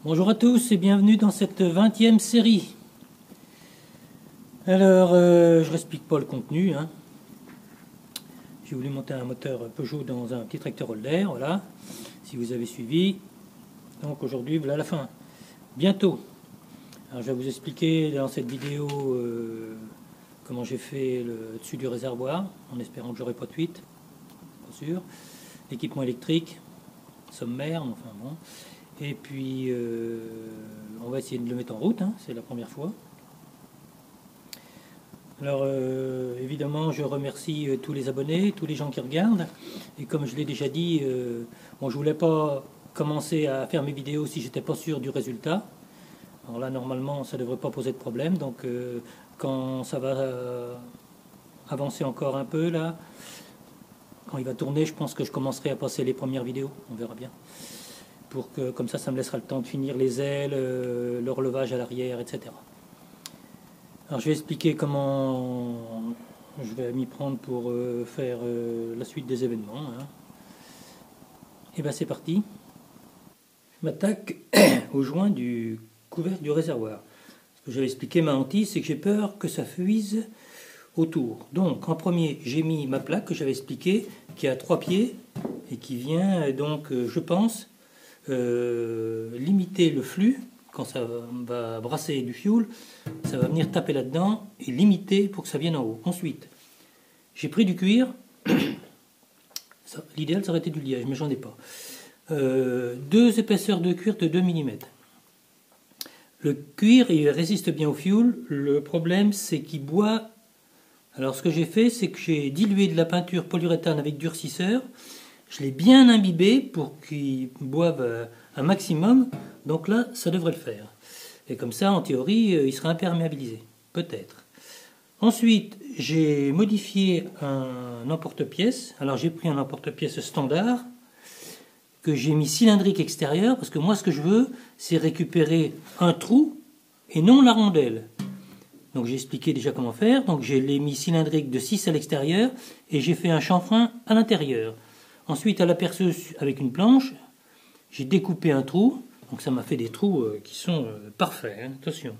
Bonjour à tous et bienvenue dans cette 20e série. Alors, je ne explique pas le contenu. J'ai voulu monter un moteur Peugeot dans un petit tracteur Holder, voilà, si vous avez suivi. Donc aujourd'hui, voilà la fin. Bientôt. Alors, je vais vous expliquer dans cette vidéo comment j'ai fait le dessus du réservoir, en espérant que j'aurai pas de fuite, pas sûr. L'équipement électrique, sommaire, enfin bon. Et puis, on va essayer de le mettre en route, c'est la première fois. Alors, évidemment, je remercie tous les abonnés, tous les gens qui regardent. Et comme je l'ai déjà dit, bon, je ne voulais pas commencer à faire mes vidéos si j'étais pas sûr du résultat. Alors là, normalement, ça ne devrait pas poser de problème. Donc, quand ça va avancer encore un peu, là, quand il va tourner, je pense que je commencerai à passer les premières vidéos. On verra bien. Pour que, comme ça me laissera le temps de finir les ailes, le relevage à l'arrière, etc. Alors je vais expliquer comment je vais m'y prendre pour faire la suite des événements. Et bien c'est parti. Je m'attaque au joint du couvercle du réservoir. Ce que j'avais expliqué ma hantise, c'est que j'ai peur que ça fuise autour. Donc en premier, j'ai mis ma plaque que j'avais expliqué, qui a 3 pieds et qui vient donc, je pense, limiter le flux. Quand ça va brasser du fioul, ça va venir taper là-dedans et limiter pour que ça vienne en haut. Ensuite, j'ai pris du cuir. L'idéal, ça aurait été du liège, mais j'en ai pas. 2 épaisseurs de cuir de 2 mm. Le cuir, il résiste bien au fioul. Le problème, c'est qu'il boit. Alors, ce que j'ai fait, c'est que j'ai dilué de la peinture polyuréthane avec durcisseur. Je l'ai bien imbibé pour qu'il boive un maximum. Donc là, ça devrait le faire. Et comme ça, en théorie, il sera imperméabilisé. Peut-être. Ensuite, j'ai modifié un emporte-pièce. Alors j'ai pris un emporte-pièce standard que j'ai mis cylindrique extérieur. Parce que moi, ce que je veux, c'est récupérer un trou et non la rondelle. Donc j'ai expliqué déjà comment faire. Donc je l'ai mis cylindrique de 6 à l'extérieur et j'ai fait un chanfrein à l'intérieur. Ensuite, à la perceuse avec une planche, j'ai découpé un trou. Donc ça m'a fait des trous qui sont parfaits, attention.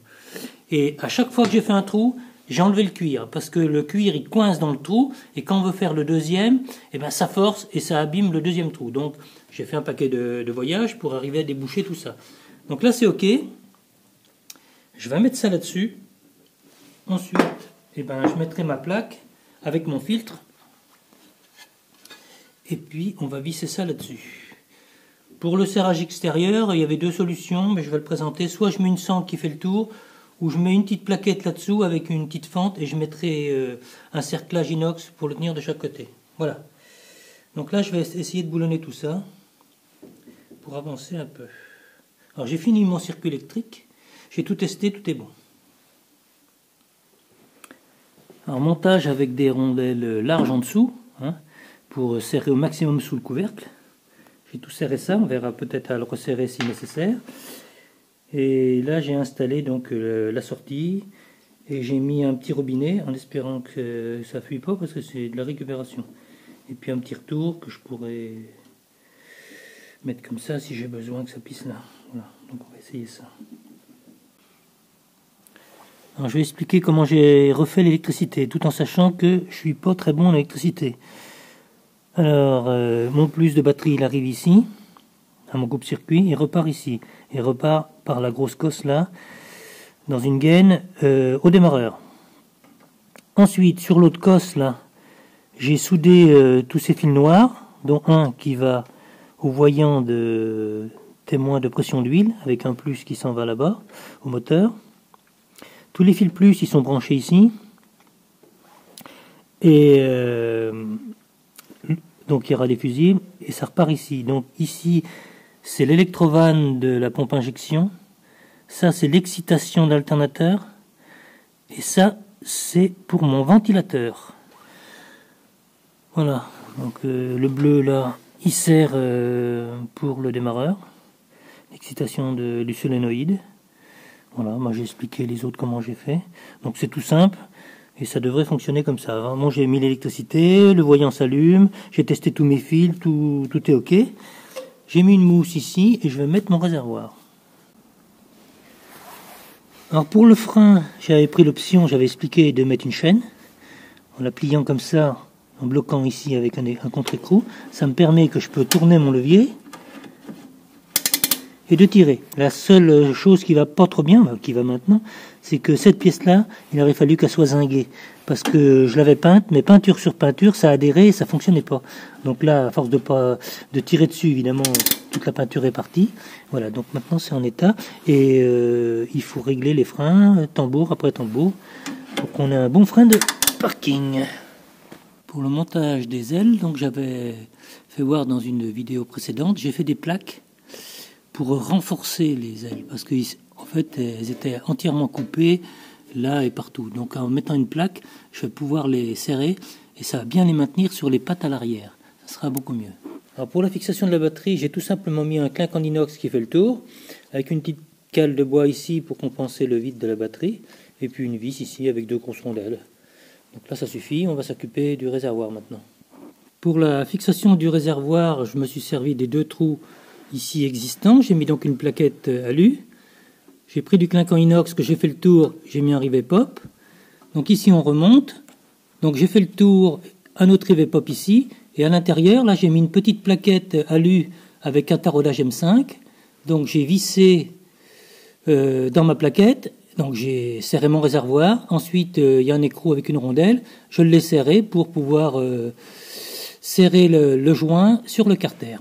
Et à chaque fois que j'ai fait un trou, j'ai enlevé le cuir. Parce que le cuir, il coince dans le trou. Et quand on veut faire le deuxième, ça force et ça abîme le deuxième trou. Donc j'ai fait un paquet de voyages pour arriver à déboucher tout ça. Donc là, c'est OK. Je vais mettre ça là-dessus. Ensuite, je mettrai ma plaque avec mon filtre. Et puis, on va visser ça là-dessus. Pour le serrage extérieur, il y avait 2 solutions, mais je vais le présenter. Soit je mets une sangle qui fait le tour, ou je mets une petite plaquette là-dessous avec une petite fente, et je mettrai un cerclage inox pour le tenir de chaque côté. Voilà. Donc là, je vais essayer de boulonner tout ça, pour avancer un peu. Alors j'ai fini mon circuit électrique, j'ai tout testé, tout est bon. Alors montage avec des rondelles larges en dessous, pour serrer au maximum sous le couvercle. J'ai tout serré ça, on verra peut-être à le resserrer si nécessaire. Et là j'ai installé donc la sortie et j'ai mis un petit robinet en espérant que ça ne fuit pas parce que c'est de la récupération. Et puis un petit retour que je pourrais mettre comme ça si j'ai besoin que ça pisse là. Voilà, donc on va essayer ça. Alors je vais expliquer comment j'ai refait l'électricité tout en sachant que je suis pas très bon en électricité. Alors, mon plus de batterie, il arrive ici, à mon coupe-circuit, il repart ici. Il repart par la grosse cosse là, dans une gaine, au démarreur. Ensuite, sur l'autre cosse là, j'ai soudé tous ces fils noirs, dont un qui va au voyant de témoin de pression d'huile, avec un plus qui s'en va là-bas, au moteur. Tous les fils plus, ils sont branchés ici. Et donc il y aura des fusibles et ça repart ici. Donc ici c'est l'électrovanne de la pompe injection. Ça c'est l'excitation d'alternateur. Et ça c'est pour mon ventilateur. Voilà. Donc le bleu là il sert pour le démarreur. L'excitation du solénoïde. Voilà, moi j'ai expliqué les autres comment j'ai fait. Donc c'est tout simple. Et ça devrait fonctionner comme ça. Vraiment, j'ai mis l'électricité, le voyant s'allume, j'ai testé tous mes fils, tout est OK. J'ai mis une mousse ici et je vais mettre mon réservoir. Alors pour le frein, j'avais pris l'option, j'avais expliqué de mettre une chaîne, en la pliant comme ça, en bloquant ici avec un contre-écrou. Ça me permet que je peux tourner mon levier et de tirer. La seule chose qui va pas trop bien, qui va maintenant, c'est que cette pièce-là, il aurait fallu qu'elle soit zinguée. Parce que je l'avais peinte, mais peinture sur peinture, ça adhérait et ça fonctionnait pas. Donc là, à force de tirer dessus, évidemment, toute la peinture est partie. Voilà, donc maintenant c'est en état. Et il faut régler les freins, tambour après tambour, pour qu'on ait un bon frein de parking. Pour le montage des ailes, donc j'avais fait voir dans une vidéo précédente, j'ai fait des plaques pour renforcer les ailes. Parce que en fait, elles étaient entièrement coupées là et partout. Donc en mettant une plaque, je vais pouvoir les serrer et ça va bien les maintenir sur les pattes à l'arrière. Ça sera beaucoup mieux. Alors pour la fixation de la batterie, j'ai tout simplement mis un clinquant inox qui fait le tour, avec une petite cale de bois ici pour compenser le vide de la batterie, et puis une vis ici avec 2 grosses rondelles. Donc là ça suffit, on va s'occuper du réservoir maintenant. Pour la fixation du réservoir, je me suis servi des 2 trous ici existants. J'ai mis donc une plaquette alu. J'ai pris du clinquant inox que j'ai fait le tour, j'ai mis un rivet pop. Donc ici on remonte. Donc j'ai fait le tour, un autre rivet pop ici. Et à l'intérieur, là j'ai mis une petite plaquette alu avec un taraudage M5. Donc j'ai vissé dans ma plaquette. Donc j'ai serré mon réservoir. Ensuite il y a un écrou avec une rondelle. Je l'ai serré pour pouvoir serrer le joint sur le carter.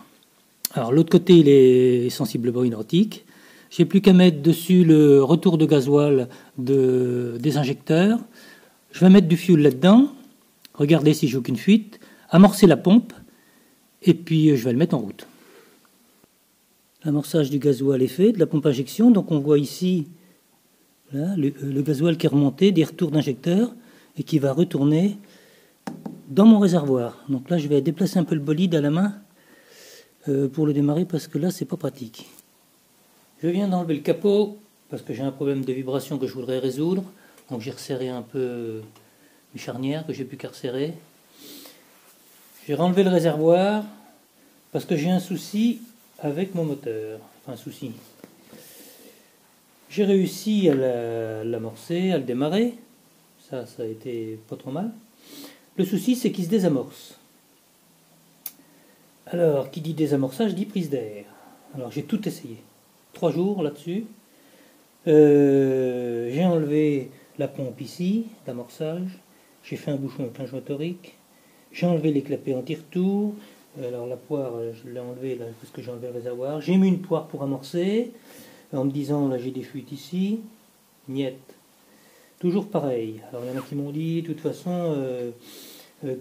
Alors l'autre côté il est sensiblement identique. J'ai plus qu'à mettre dessus le retour de gasoil des injecteurs. Je vais mettre du fioul là-dedans. Regardez si j'ai aucune fuite. Amorcer la pompe. Et puis je vais le mettre en route. L'amorçage du gasoil est fait, de la pompe injection. Donc on voit ici là, le gasoil qui est remonté, des retours d'injecteurs et qui va retourner dans mon réservoir. Donc là je vais déplacer un peu le bolide à la main pour le démarrer parce que là c'est pas pratique. Je viens d'enlever le capot parce que j'ai un problème de vibration que je voudrais résoudre. Donc j'ai resserré un peu mes charnières que j'ai plus qu'à resserrer. J'ai renlevé le réservoir parce que j'ai un souci avec mon moteur. Enfin un souci. J'ai réussi à l'amorcer, à le démarrer. Ça a été pas trop mal. Le souci c'est qu'il se désamorce. Alors qui dit désamorçage dit prise d'air. Alors j'ai tout essayé. 3 jours là-dessus. J'ai enlevé la pompe ici, d'amorçage. J'ai fait un bouchon avec linge motorique. J'ai enlevé les clapets anti-retour. Alors la poire, je l'ai enlevée là, parce que j'ai enlevé le réservoir. J'ai mis une poire pour amorcer, en me disant, là j'ai des fuites ici. Niette. Toujours pareil. Alors il y en a qui m'ont dit, de toute façon,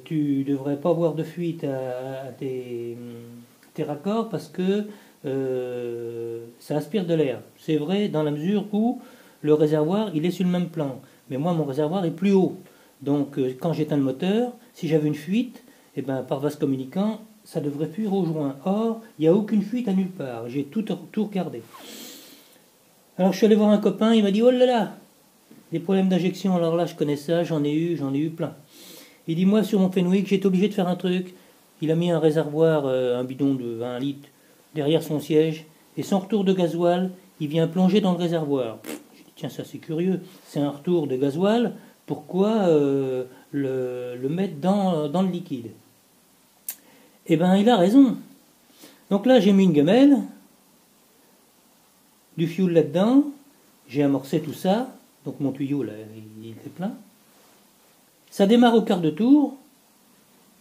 tu devrais pas avoir de fuite à tes raccords parce que ça aspire de l'air. C'est vrai dans la mesure où le réservoir il est sur le même plan. Mais moi mon réservoir est plus haut. Donc quand j'éteins le moteur, si j'avais une fuite, et ben, par vase communicant, ça devrait fuir au joint. Or, il n'y a aucune fuite à nulle part. J'ai tout regardé. Alors je suis allé voir un copain, il m'a dit oh là là, des problèmes d'injection, alors là je connais ça, j'en ai eu plein. Il dit moi sur mon Fenwick j'étais obligé de faire un truc. Il a mis un réservoir, un bidon de 20 litres derrière son siège, et son retour de gasoil, il vient plonger dans le réservoir. J'ai dit, tiens, ça c'est curieux, c'est un retour de gasoil, pourquoi le mettre dans le liquide? Eh bien, il a raison. Donc là, j'ai mis une gamelle, du fioul là-dedans, j'ai amorcé tout ça, donc mon tuyau, là, il est plein. Ça démarre au quart de tour,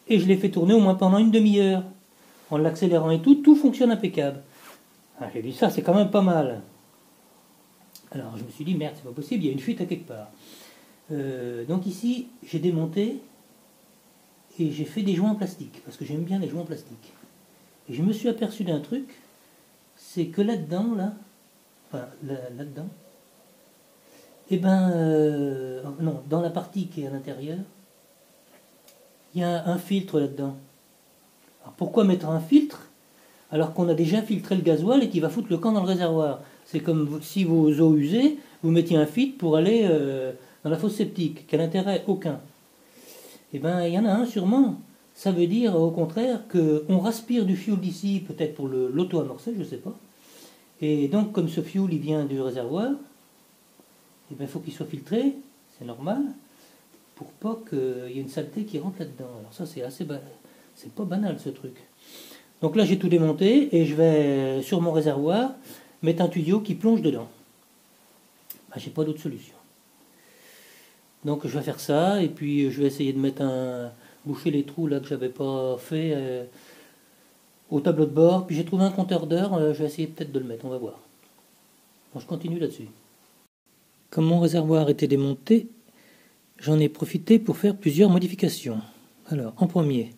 et je l'ai fait tourner au moins pendant une demi-heure. En l'accélérant et tout fonctionne impeccable. Ah, j'ai dit ça, c'est quand même pas mal. Alors je me suis dit, merde, c'est pas possible, il y a une fuite à quelque part. Donc ici, j'ai démonté et j'ai fait des joints en plastique, parce que j'aime bien les joints en plastique. Et je me suis aperçu d'un truc, c'est que là-dedans, là-dedans, et non, dans la partie qui est à l'intérieur, il y a un filtre là-dedans. Alors pourquoi mettre un filtre alors qu'on a déjà filtré le gasoil et qu'il va foutre le camp dans le réservoir? C'est comme si vos eaux usées, vous mettiez un filtre pour aller dans la fosse septique. Quel intérêt? Aucun. Eh bien, il y en a un sûrement. Ça veut dire au contraire qu'on respire du fioul d'ici, peut-être pour l'auto-amorcer, je ne sais pas. Et donc, comme ce fioul il vient du réservoir, il faut qu'il soit filtré, c'est normal, pour pas qu'il y ait une saleté qui rentre là-dedans. Alors ça c'est c'est pas banal ce truc. Donc là j'ai tout démonté et je vais sur mon réservoir mettre un tuyau qui plonge dedans. Ben, j'ai pas d'autre solution. Donc je vais faire ça et puis je vais essayer de mettre boucher les trous là que j'avais pas fait au tableau de bord. Puis j'ai trouvé un compteur d'heure, je vais essayer peut-être de le mettre, on va voir. Bon, je continue là-dessus. Comme mon réservoir était démonté, j'en ai profité pour faire plusieurs modifications. Alors en premier,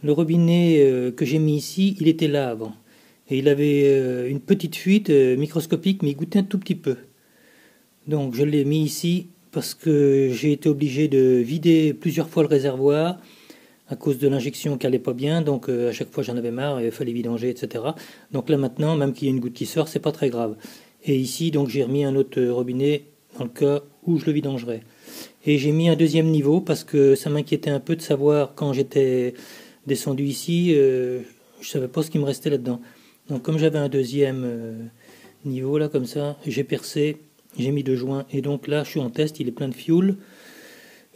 le robinet que j'ai mis ici, il était là avant. Et il avait une petite fuite microscopique, mais il goûtait un tout petit peu. Donc je l'ai mis ici parce que j'ai été obligé de vider plusieurs fois le réservoir à cause de l'injection qui allait pas bien. Donc à chaque fois j'en avais marre, il fallait vidanger, etc. Donc là maintenant, même qu'il y ait une goutte qui sort, c'est pas très grave. Et ici, donc j'ai remis un autre robinet dans le cas où je le vidangerais. Et j'ai mis un deuxième niveau parce que ça m'inquiétait un peu de savoir quand j'étais descendu ici, je savais pas ce qui me restait là-dedans. Donc comme j'avais un deuxième niveau là comme ça, j'ai percé, j'ai mis 2 joints et donc là je suis en test, il est plein de fioul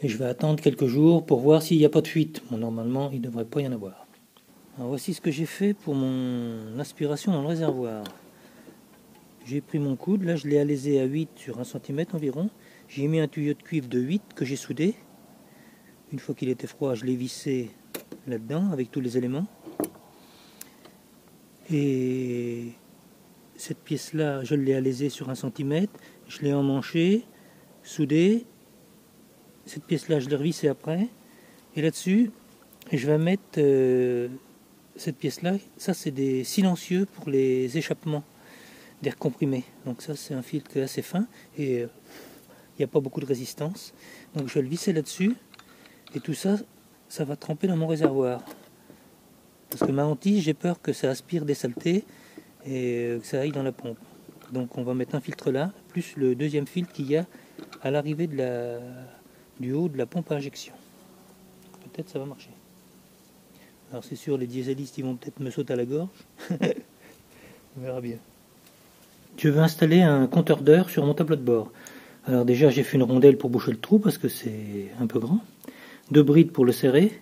et je vais attendre quelques jours pour voir s'il n'y a pas de fuite. Bon, normalement il ne devrait pas y en avoir. Alors voici ce que j'ai fait pour mon aspiration dans le réservoir. J'ai pris mon coude, là je l'ai alésé à 8 sur 1 cm environ. J'ai mis un tuyau de cuivre de 8 que j'ai soudé. Une fois qu'il était froid, je l'ai vissé là-dedans avec tous les éléments. Et cette pièce-là, je l'ai alésée sur 1 cm. Je l'ai emmanchée, soudée. Cette pièce-là, je l'ai revissée après. Et là-dessus, je vais mettre cette pièce-là. Ça, c'est des silencieux pour les échappements d'air comprimé. Donc ça, c'est un filtre assez fin et il n'y a pas beaucoup de résistance. Donc je vais le visser là-dessus et tout ça, ça va tremper dans mon réservoir. Parce que ma hantise, j'ai peur que ça aspire des saletés et que ça aille dans la pompe. Donc on va mettre un filtre là, plus le deuxième filtre qu'il y a à l'arrivée du haut de la pompe à injection. Peut-être ça va marcher. Alors c'est sûr, les dieselistes ils vont peut-être me sauter à la gorge. On verra bien. Je vais installer un compteur d'heure sur mon tableau de bord. Alors déjà j'ai fait une rondelle pour boucher le trou parce que c'est un peu grand. 2 brides pour le serrer.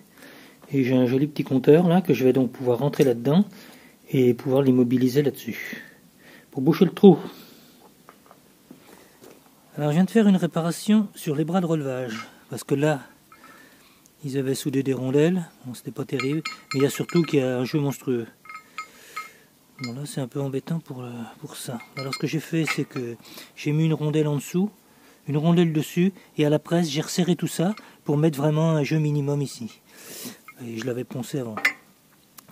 Et j'ai un joli petit compteur là que je vais donc pouvoir rentrer là-dedans et pouvoir l'immobiliser là-dessus. Pour boucher le trou. Alors je viens de faire une réparation sur les bras de relevage. Parce que là, ils avaient soudé des rondelles. Bon, c'était pas terrible. Mais il y a surtout qu'il y a un jeu monstrueux. Bon là c'est un peu embêtant pour ça. Alors ce que j'ai fait c'est que j'ai mis une rondelle en dessous, une rondelle dessus, et à la presse j'ai resserré tout ça pour mettre vraiment un jeu minimum ici. Et je l'avais poncé avant.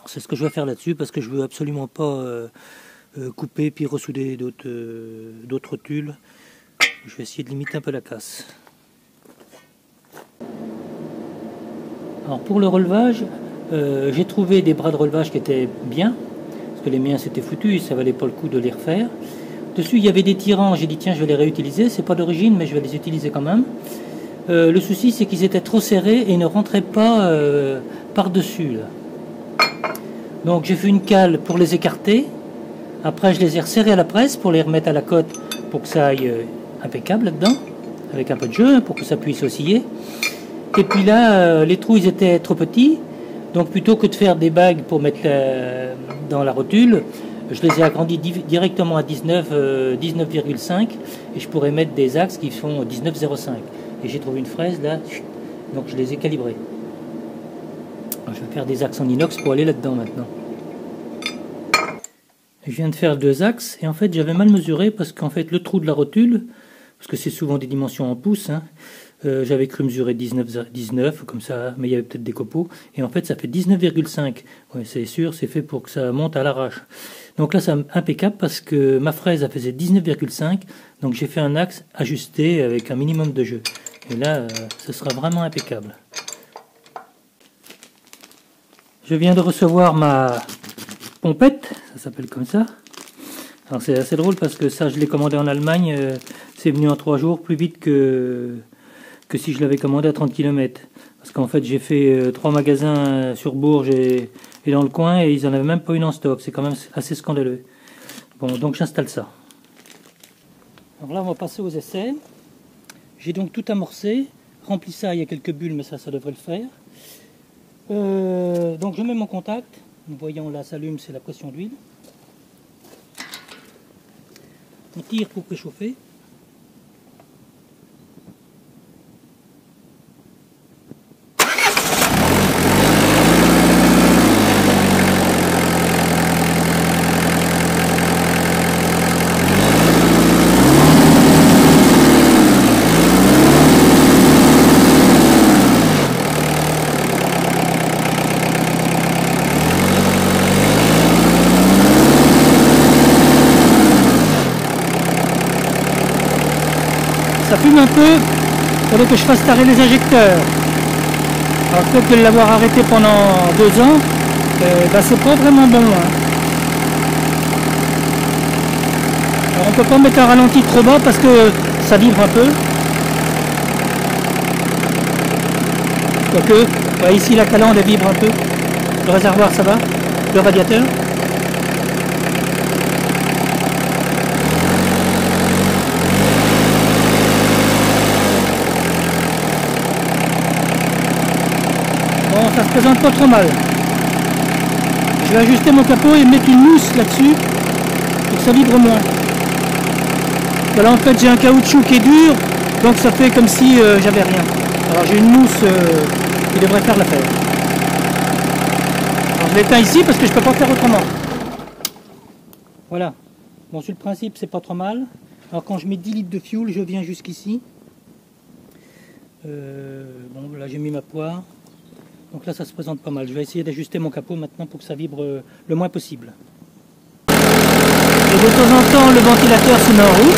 C'est ce que je vais faire là-dessus parce que je veux absolument pas couper puis ressouder d'autres tuiles. Je vais essayer de limiter un peu la casse. Alors pour le relevage, j'ai trouvé des bras de relevage qui étaient bien. Parce que les miens c'était foutu, ça valait pas le coup de les refaire. Dessus il y avait des tirants, j'ai dit tiens je vais les réutiliser, c'est pas d'origine mais je vais les utiliser quand même. Le souci c'est qu'ils étaient trop serrés et ne rentraient pas par-dessus. Donc j'ai fait une cale pour les écarter, après je les ai resserrés à la presse pour les remettre à la cote pour que ça aille impeccable là-dedans, avec un peu de jeu pour que ça puisse osciller. Et puis là les trous ils étaient trop petits. Donc plutôt que de faire des bagues pour mettre dans la rotule, je les ai agrandis directement à 19,5 et je pourrais mettre des axes qui font 19,05. Et j'ai trouvé une fraise là, donc je les ai calibrés. Alors, je vais faire des axes en inox pour aller là-dedans maintenant. Je viens de faire 2 axes et en fait j'avais mal mesuré parce qu'en fait le trou de la rotule, parce que c'est souvent des dimensions en pouces, hein, j'avais cru mesurer 19 comme ça, mais il y avait peut-être des copeaux. Et en fait, ça fait 19,5. Ouais, c'est sûr, c'est fait pour que ça monte à l'arrache. Donc là, c'est impeccable parce que ma fraise, elle faisait 19,5. Donc j'ai fait un axe ajusté avec un minimum de jeu. Et là, ce sera vraiment impeccable. Je viens de recevoir ma pompette, ça s'appelle comme ça. Alors c'est assez drôle parce que ça, je l'ai commandé en Allemagne. C'est venu en 3 jours, plus vite que si je l'avais commandé à 30 km. Parce qu'en fait j'ai fait 3 magasins sur Bourges et dans le coin et ils n'en avaient même pas une en stock. C'est quand même assez scandaleux. Bon, donc j'installe ça. Alors là, on va passer aux essais. J'ai donc tout amorcé. Rempli ça, il y a quelques bulles, mais ça devrait le faire. Donc je mets mon contact. Vous voyez, là, s'allume, c'est la pression d'huile. On tire pour préchauffer. Ça fume un peu, il faudrait que je fasse tarer les injecteurs. Alors peut-être que l'avoir arrêté pendant 2 ans, c'est pas vraiment bon. Hein. Alors on peut pas mettre un ralenti trop bas parce que ça vibre un peu. Quoique, ouais, ici la calandre elle vibre un peu. Le réservoir ça va, le radiateur. Bon, ça se présente pas trop mal. Je vais ajuster mon capot et mettre une mousse là-dessus pour que ça vibre moins. Voilà, en fait j'ai un caoutchouc qui est dur, donc ça fait comme si j'avais rien. Alors j'ai une mousse qui devrait faire l'affaire. Alors je l'éteins ici parce que je peux pas faire autrement. Voilà. Bon, sur le principe c'est pas trop mal. Alors quand je mets 10 litres de fuel, je viens jusqu'ici. Bon, là j'ai mis ma poire. Donc là ça se présente pas mal. Je vais essayer d'ajuster mon capot maintenant pour que ça vibre le moins possible. Et de temps en temps le ventilateur se met en route.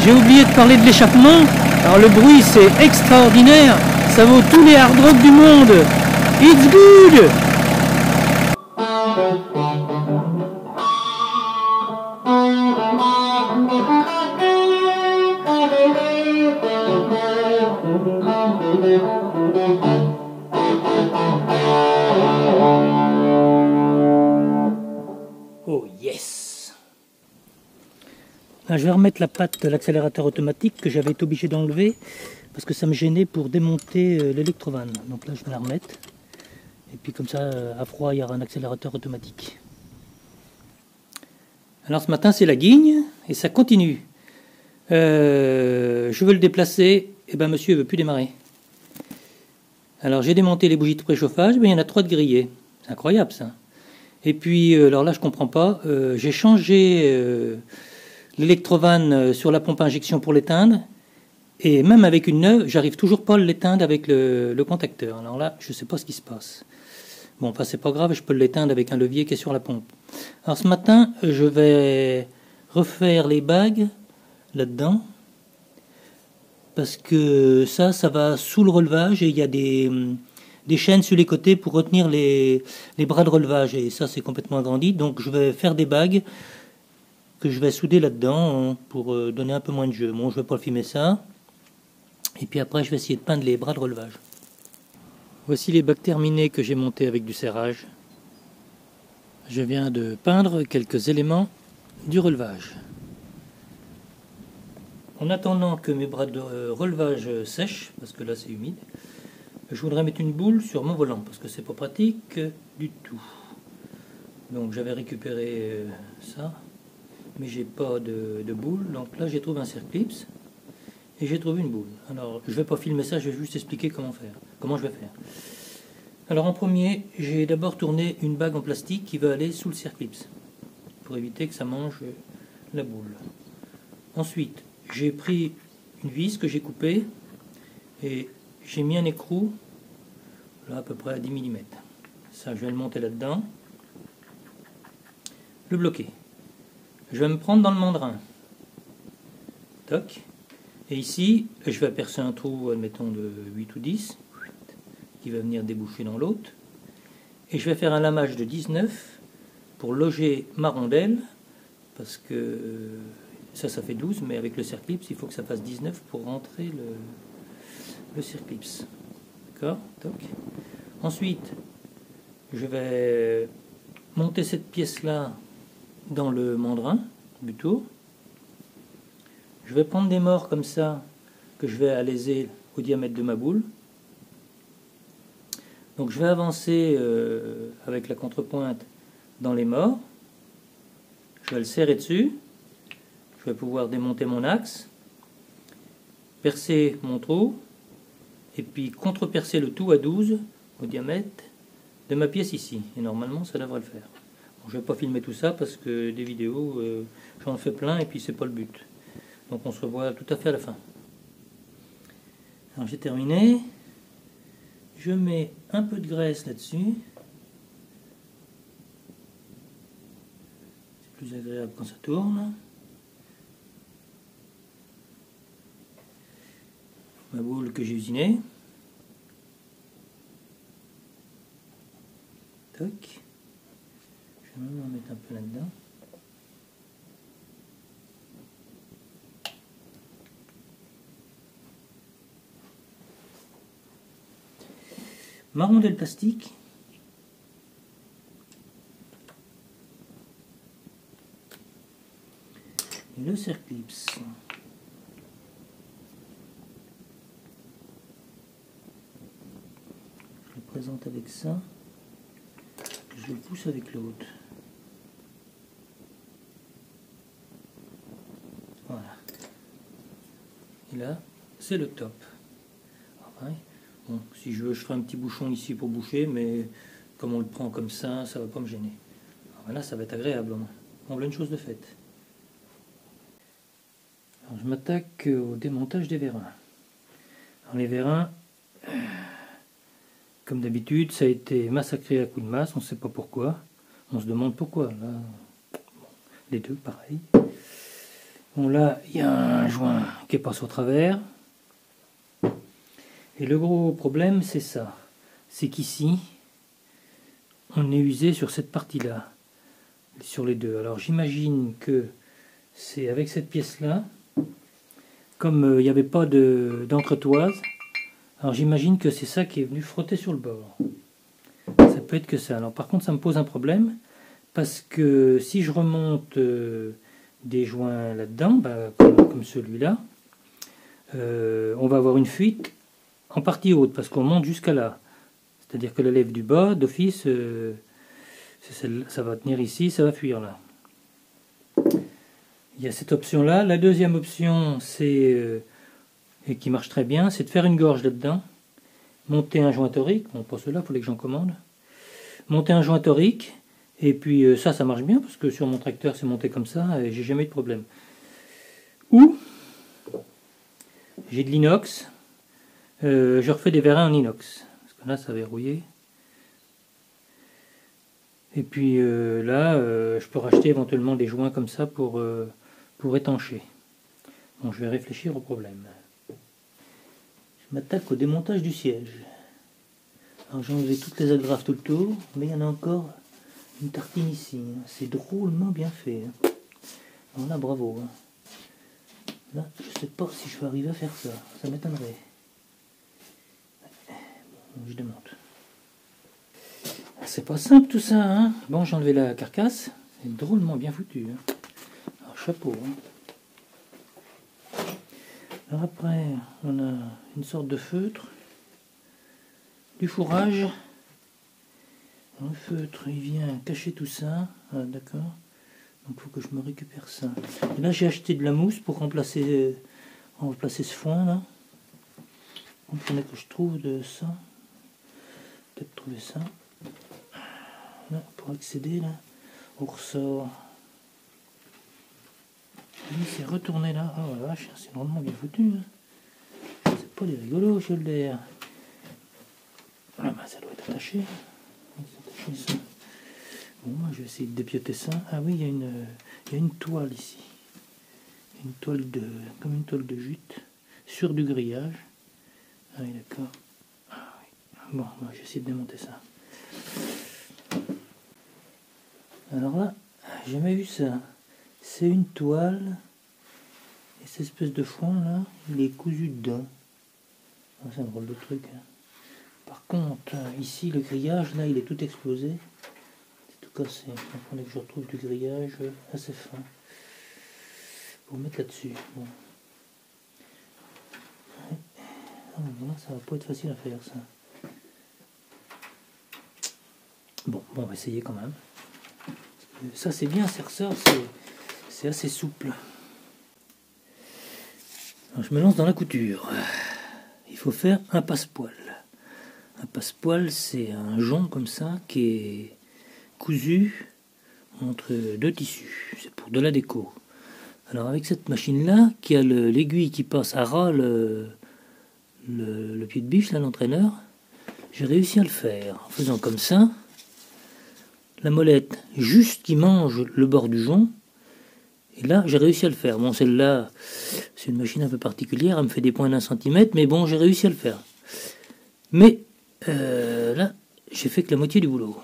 J'ai oublié de parler de l'échappement. Alors le bruit c'est extraordinaire. Ça vaut tous les hard rock du monde. It's good! Oh yes! Là, je vais remettre la patte de l'accélérateur automatique que j'avais été obligé d'enlever parce que ça me gênait pour démonter l'électrovanne. Donc là je vais la remettre. Et puis comme ça, à froid, il y aura un accélérateur automatique. Alors ce matin c'est la guigne et ça continue. Je veux le déplacer, et ben monsieur ne veut plus démarrer. Alors j'ai démonté les bougies de préchauffage, mais il y en a 3 de grillées. C'est incroyable ça. Et puis alors là je comprends pas, j'ai changé l'électrovanne sur la pompe à injection pour l'éteindre. Et même avec une neuve, j'arrive toujours pas à l'éteindre avec le contacteur. Alors là, je sais pas ce qui se passe. Bon, enfin, c'est pas grave, je peux l'éteindre avec un levier qui est sur la pompe. Alors ce matin, je vais refaire les bagues là-dedans. Parce que ça va sous le relevage et il y a des chaînes sur les côtés pour retenir les bras de relevage. Et ça, c'est complètement agrandi. Donc je vais faire des bagues que je vais souder là-dedans pour donner un peu moins de jeu. Bon, je vais pas filmer ça. Et puis après, je vais essayer de peindre les bras de relevage. Voici les bacs terminés que j'ai montés avec du serrage. Je viens de peindre quelques éléments du relevage. En attendant que mes bras de relevage sèchent, parce que là c'est humide, je voudrais mettre une boule sur mon volant, parce que c'est pas pratique du tout. Donc j'avais récupéré ça, mais j'ai pas de boule. Donc là j'ai trouvé un circlips. Et j'ai trouvé une boule. Alors, je ne vais pas filmer ça, je vais juste expliquer comment je vais faire. Alors, en premier, j'ai d'abord tourné une bague en plastique qui va aller sous le circlips, pour éviter que ça mange la boule. Ensuite, j'ai pris une vis que j'ai coupée, et j'ai mis un écrou, là à peu près à 10 mm. Ça, je vais le monter là-dedans. Le bloquer. Je vais me prendre dans le mandrin. Toc. Et ici, je vais percer un trou, admettons, de 8 ou 10, qui va venir déboucher dans l'autre. Et je vais faire un lamage de 19 pour loger ma rondelle, parce que ça fait 12, mais avec le circlips, il faut que ça fasse 19 pour rentrer le circlips. D'accord? Toc. Ensuite, je vais monter cette pièce-là dans le mandrin du tour. Je vais prendre des morts comme ça, que je vais alaiser au diamètre de ma boule. Donc je vais avancer avec la contrepointe dans les morts. Je vais le serrer dessus. Je vais pouvoir démonter mon axe, percer mon trou, et puis contre-percer le tout à 12 au diamètre de ma pièce ici. Et normalement, ça devrait le faire. Bon, je ne vais pas filmer tout ça parce que des vidéos, j'en fais plein et puis c'est pas le but. Donc on se revoit tout à fait à la fin. Alors j'ai terminé. Je mets un peu de graisse là-dessus. C'est plus agréable quand ça tourne. Ma boule que j'ai usinée. Toc. Je vais même en mettre un peu là-dedans. Ma rondelle plastique. Et le circlips. Je le présente avec ça. Je le pousse avec l'autre. Voilà. Et là, c'est le top. Après, bon, si je veux, je ferai un petit bouchon ici pour boucher, mais comme on le prend comme ça va pas me gêner. Alors là, ça va être agréable. On a une chose de faite. Alors, je m'attaque au démontage des vérins. Alors, les vérins, comme d'habitude, ça a été massacré à coups de masse, on ne sait pas pourquoi. On se demande pourquoi. Là, bon, les deux, pareil. Bon, là, il y a un joint qui passe au travers. Et le gros problème, c'est ça. C'est qu'ici, on est usé sur cette partie-là, sur les deux. Alors, j'imagine que c'est avec cette pièce-là, comme il n'y avait pas d'entretoise, alors j'imagine que c'est ça qui est venu frotter sur le bord. Ça peut être que ça. Alors par contre, ça me pose un problème, parce que si je remonte des joints là-dedans, bah, comme celui-là, on va avoir une fuite en partie haute, parce qu'on monte jusqu'à là. C'est-à-dire que la lèvre du bas, d'office, ça va tenir ici, ça va fuir là. Il y a cette option-là. La deuxième option, c'est et qui marche très bien, c'est de faire une gorge là-dedans, monter un joint torique, bon pas cela, il fallait que j'en commande, monter un joint torique, et puis ça marche bien, parce que sur mon tracteur c'est monté comme ça, et j'ai jamais eu de problème. Ou, j'ai de l'inox, je refais des vérins en inox, parce que là ça va verrouiller. Et puis là, je peux racheter éventuellement des joints comme ça pour étancher. Bon, je vais réfléchir au problème. Je m'attaque au démontage du siège. Alors j'ai enlevé toutes les agrafes tout le tour, mais il y en a encore une tartine ici. C'est drôlement bien fait. Alors là, bravo. Là, je sais pas si je vais arriver à faire ça. Ça m'étonnerait. Bon, je démonte. C'est pas simple tout ça, hein. Bon, j'ai enlevé la carcasse. C'est drôlement bien foutu. Hein. Alors, chapeau. Hein. Alors après, on a une sorte de feutre, du fourrage. Le feutre, il vient cacher tout ça. Ah, d'accord. Donc il faut que je me récupère ça. Et là, j'ai acheté de la mousse pour remplacer ce foin là. Donc il faudrait que je trouve de ça. Peut-être trouver ça. Là, pour accéder là, au ressort. Il s'est retourné là. Oh la vache, c'est vraiment bien foutu. Hein. C'est pas des rigolos, Shoulder. Ah bah ça doit être attaché. Ça. Bon, moi je vais essayer de dépioter ça. Ah oui, il y a une toile ici. Une toile comme une toile de jute sur du grillage. Ah oui, d'accord. Ah, oui. Bon, moi je vais essayer de démonter ça. Alors là, j'ai jamais vu ça. C'est une toile. Et cette espèce de fond là, il est cousu dedans. Ah, c'est un drôle de truc. Hein. Par contre, ici, le grillage, là, il est tout explosé. C'est tout cassé. Donc, il faudrait que je retrouve du grillage assez fin. Pour mettre là-dessus. Bon. Ouais. Ça va pas être facile à faire, ça. Bon, on va essayer quand même. Ça, c'est bien, ça ressort, c'est assez souple. Alors, je me lance dans la couture. Il faut faire un passepoil. Un passepoil, c'est un jonc comme ça qui est cousu entre deux tissus. C'est pour de la déco. Alors avec cette machine-là, qui a l'aiguille qui passe à ras le pied de biche, là, l'entraîneur, j'ai réussi à le faire. En faisant comme ça, la molette juste qui mange le bord du jonc. Et là, j'ai réussi à le faire. Bon, celle-là, c'est une machine un peu particulière, elle me fait des points d'1 centimètre, mais bon, j'ai réussi à le faire. Mais là, j'ai fait que la moitié du boulot.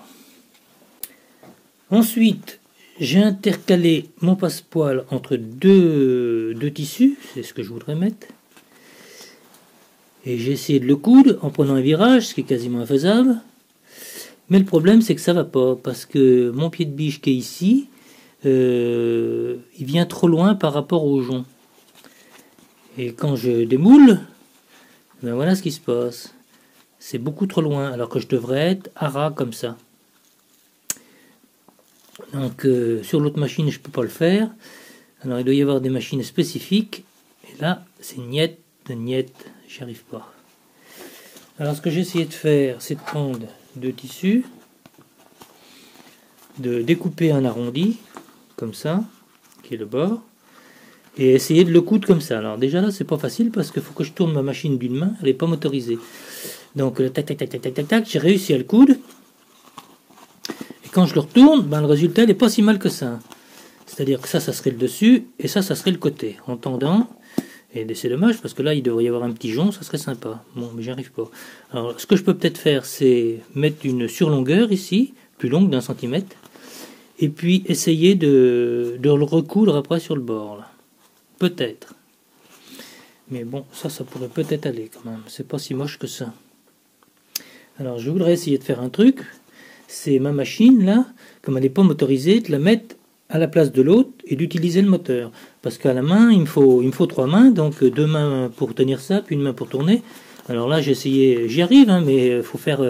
Ensuite, j'ai intercalé mon passepoil entre deux tissus, c'est ce que je voudrais mettre. Et j'ai essayé de le coudre en prenant un virage, ce qui est quasiment infaisable. Mais le problème, c'est que ça va pas, parce que mon pied de biche qui est ici, il vient trop loin par rapport au jonc. Et quand je démoule, ben voilà ce qui se passe. C'est beaucoup trop loin, alors que je devrais être à ras comme ça. Donc sur l'autre machine, je peux pas le faire. Alors il doit y avoir des machines spécifiques. Et là, c'est niet, j'y arrive pas. Alors ce que j'ai essayé de faire, c'est de prendre deux tissus, de découper un arrondi, comme ça, qui est le bord, et essayer de le coudre comme ça. Alors déjà là, c'est pas facile parce qu'il faut que je tourne ma machine d'une main, elle n'est pas motorisée. Donc tac, tac, tac, tac, tac, tac, tac, j'ai réussi à le coudre. Et quand je le retourne, ben, le résultat n'est pas si mal que ça. C'est-à-dire que ça serait le dessus, et ça serait le côté, en tendant. Et c'est dommage parce que là, il devrait y avoir un petit jonc, ça serait sympa. Bon, mais j'y arrive pas. Alors, ce que je peux peut-être faire, c'est mettre une surlongueur ici, plus longue d'1 centimètre, et puis essayer de le recoudre après sur le bord. Là. Peut-être. Mais bon, ça pourrait peut-être aller quand même. C'est pas si moche que ça. Alors, je voudrais essayer de faire un truc. C'est ma machine, là, comme elle n'est pas motorisée, de la mettre à la place de l'autre et d'utiliser le moteur. Parce qu'à la main, il me faut 3 mains, donc 2 mains pour tenir ça, puis une main pour tourner. Alors là, j'ai essayé, j'y arrive, hein, mais il faut faire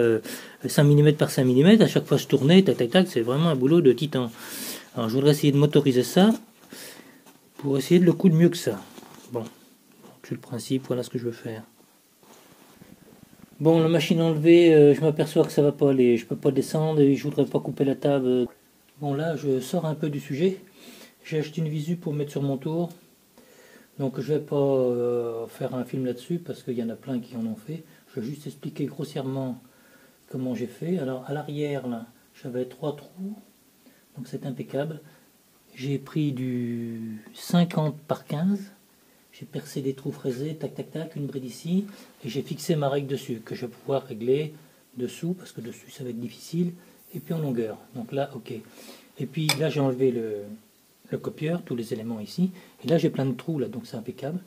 5 mm par 5 mm, à chaque fois je tournais, tac tac tac, c'est vraiment un boulot de titan. Alors je voudrais essayer de motoriser ça, pour essayer de le coudre mieux que ça. Bon, c'est le principe, voilà ce que je veux faire. Bon, la machine enlevée, je m'aperçois que ça va pas aller, je peux pas descendre et je voudrais pas couper la table. Bon là, je sors un peu du sujet. J'ai acheté une visu pour mettre sur mon tour. Donc je vais pas faire un film là-dessus parce qu'il y en a plein qui en ont fait. Je vais juste expliquer grossièrement comment j'ai fait. Alors à l'arrière, là, j'avais 3 trous. Donc c'est impeccable. J'ai pris du 50 par 15. J'ai percé des trous fraisés, tac tac tac, une bride ici. Et j'ai fixé ma règle dessus, que je vais pouvoir régler dessous, parce que dessus ça va être difficile. Et puis en longueur. Donc là, ok. Et puis là, j'ai enlevé le copieur, tous les éléments ici. Et là, j'ai plein de trous, là, donc c'est impeccable.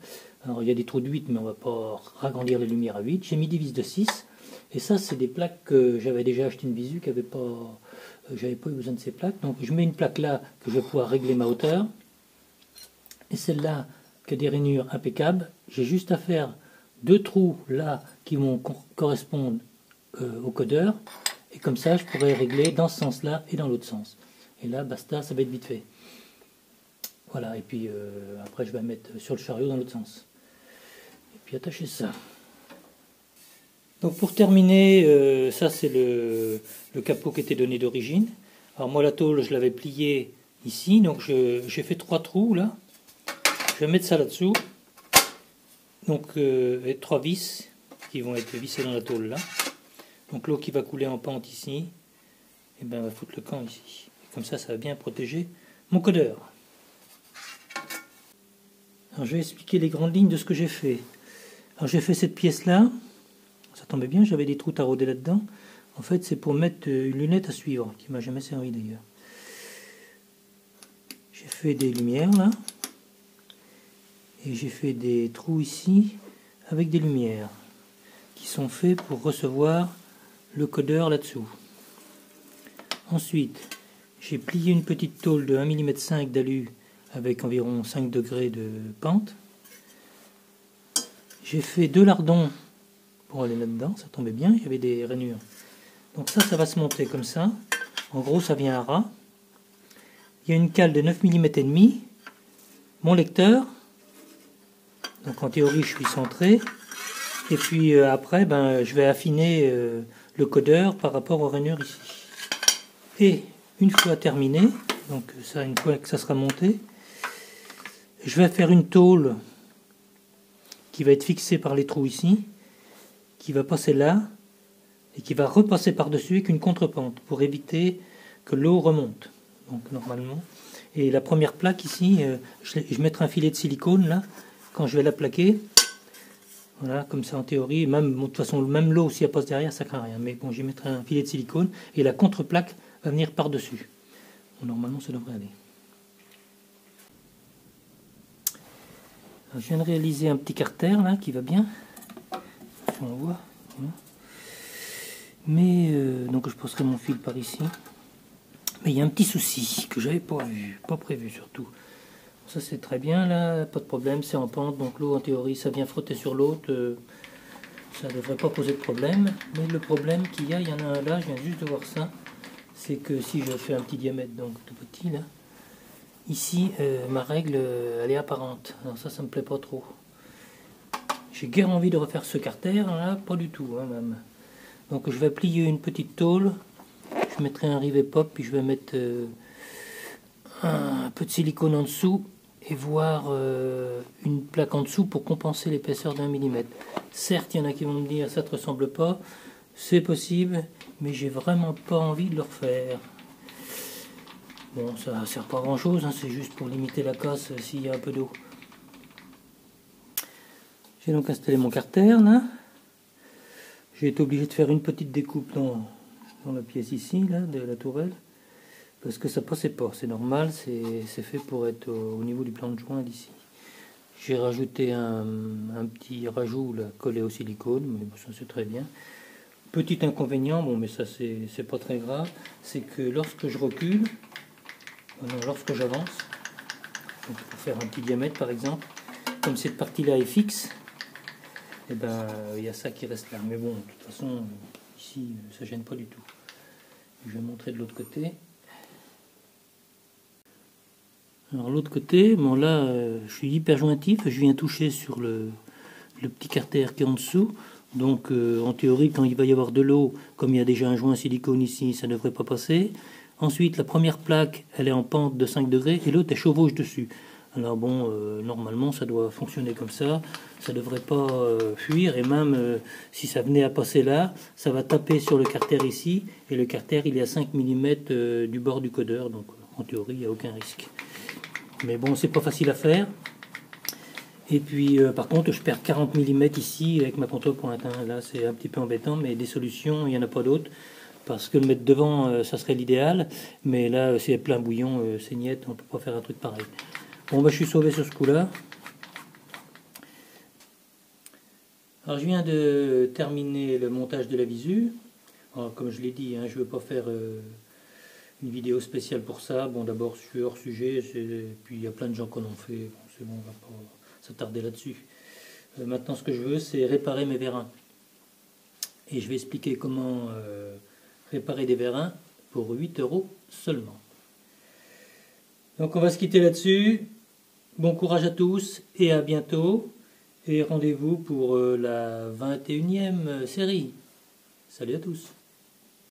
Alors, il y a des trous de 8, mais on va pas ragrandir les lumières à 8. J'ai mis des vis de 6. Et ça, c'est des plaques que j'avais déjà acheté une visu, j'avais pas eu besoin de ces plaques. Donc, je mets une plaque là, que je vais pouvoir régler ma hauteur. Et celle-là, qui a des rainures impeccables. J'ai juste à faire 2 trous là, qui vont correspondre au codeur. Et comme ça, je pourrais régler dans ce sens-là et dans l'autre sens. Et là, basta, ça va être vite fait. Voilà, et puis après, je vais mettre sur le chariot dans l'autre sens. Et puis attacher ça. Donc pour terminer, ça c'est le capot qui était donné d'origine. Alors moi, la tôle, je l'avais pliée ici. Donc j'ai fait 3 trous là. Je vais mettre ça là-dessous. Donc 3 vis qui vont être vissées dans la tôle là. Donc l'eau qui va couler en pente ici, et ben on va foutre le camp ici. Comme ça, ça va bien protéger mon codeur. Alors je vais expliquer les grandes lignes de ce que j'ai fait. Alors j'ai fait cette pièce là, ça tombait bien, j'avais des trous taraudés là-dedans. En fait c'est pour mettre une lunette à suivre, qui m'a jamais servi d'ailleurs. fait des lumières là. Et j'ai fait des trous ici avec des lumières qui sont faits pour recevoir le codeur là-dessous. Ensuite, j'ai plié une petite tôle de 1,5 mm d'alu avec environ 5 degrés de pente. J'ai fait 2 lardons pour aller là-dedans, ça tombait bien, il y avait des rainures. Donc ça va se monter comme ça. En gros, ça vient à ras. Il y a une cale de 9 mm et demi. Mon lecteur. Donc en théorie, je suis centré. Et puis après, je vais affiner le codeur par rapport aux rainures ici. Et une fois terminé, donc ça, une fois que ça sera monté, je vais faire une tôle qui va être fixée par les trous ici, qui va passer là, et qui va repasser par-dessus avec une contrepente pour éviter que l'eau remonte. Donc normalement. Et la première plaque ici, je mettrai un filet de silicone là, quand je vais la plaquer. Voilà, comme ça en théorie, même, bon, de toute façon, même l'eau, si elle passe derrière, ça craint rien. Mais bon, j'y mettrai un filet de silicone et la contreplaque va venir par-dessus. Bon, normalement, ça devrait aller. Alors, je viens de réaliser un petit carter là qui va bien. On voit. Voilà. Mais donc je passerai mon fil par ici. Mais il y a un petit souci que j'avais pas vu, pas prévu surtout. Ça c'est très bien là, pas de problème, c'est en pente, donc l'eau en théorie ça vient frotter sur l'autre, ça ne devrait pas poser de problème. Mais le problème qu'il y a, il y en a un là, je viens juste de voir ça, c'est que si je fais un petit diamètre, donc tout petit là, ici ma règle elle est apparente, alors ça me plaît pas trop. J'ai guère envie de refaire ce carter là, pas du tout hein, même. Donc je vais plier une petite tôle, je mettrai un rivet pop, puis je vais mettre un peu de silicone en dessous et voir une plaque en dessous pour compenser l'épaisseur d'1 mm. Certes, il y en a qui vont me dire ça te ressemble pas, c'est possible, mais j'ai vraiment pas envie de le refaire. Bon, ça ne sert pas à grand chose, hein, c'est juste pour limiter la casse s'il y a un peu d'eau. J'ai donc installé mon carter là. J'ai été obligé de faire une petite découpe dans la pièce ici, là, de la tourelle, parce que ça passait pas, c'est normal, c'est fait pour être au niveau du plan de joint d'ici. J'ai rajouté un petit rajout là, collé au silicone, mais bon, ça c'est très bien. Petit inconvénient, bon mais ça c'est pas très grave, c'est que lorsque je recule, lorsque j'avance, pour faire un petit diamètre par exemple, comme cette partie-là est fixe, et il y a ça qui reste là. Mais bon, de toute façon, ici, ça gêne pas du tout. Je vais montrer de l'autre côté. Alors l'autre côté, bon là, je suis hyper jointif, je viens toucher sur le petit carter qui est en dessous. Donc en théorie, quand il va y avoir de l'eau, comme il y a déjà un joint silicone ici, ça ne devrait pas passer. Ensuite, la première plaque, elle est en pente de 5 degrés et l'autre, elle chevauche dessus. Alors bon, normalement ça doit fonctionner comme ça ne devrait pas fuir, et même si ça venait à passer là, ça va taper sur le carter ici, et le carter il est à 5 mm du bord du codeur, donc en théorie il n'y a aucun risque. Mais bon, c'est pas facile à faire. Et puis par contre je perds 40 mm ici avec ma contrepointe, hein. Là c'est un petit peu embêtant, mais des solutions, il n'y en a pas d'autres. Parce que le mettre devant, ça serait l'idéal, mais là c'est plein bouillon, c'est niette, on ne peut pas faire un truc pareil. Bon, je suis sauvé sur ce coup-là. Alors, je viens de terminer le montage de la visu. Alors, comme je l'ai dit, hein, je ne veux pas faire une vidéo spéciale pour ça. Bon, d'abord, je suis hors sujet, puis il y a plein de gens qui en ont fait. Bon, c'est bon, on ne va pas s'attarder là-dessus. Maintenant, ce que je veux, c'est réparer mes vérins. Et je vais expliquer comment réparer des vérins pour 8 € seulement. Donc, on va se quitter là-dessus. Bon courage à tous et à bientôt. Et rendez-vous pour la 21e série. Salut à tous.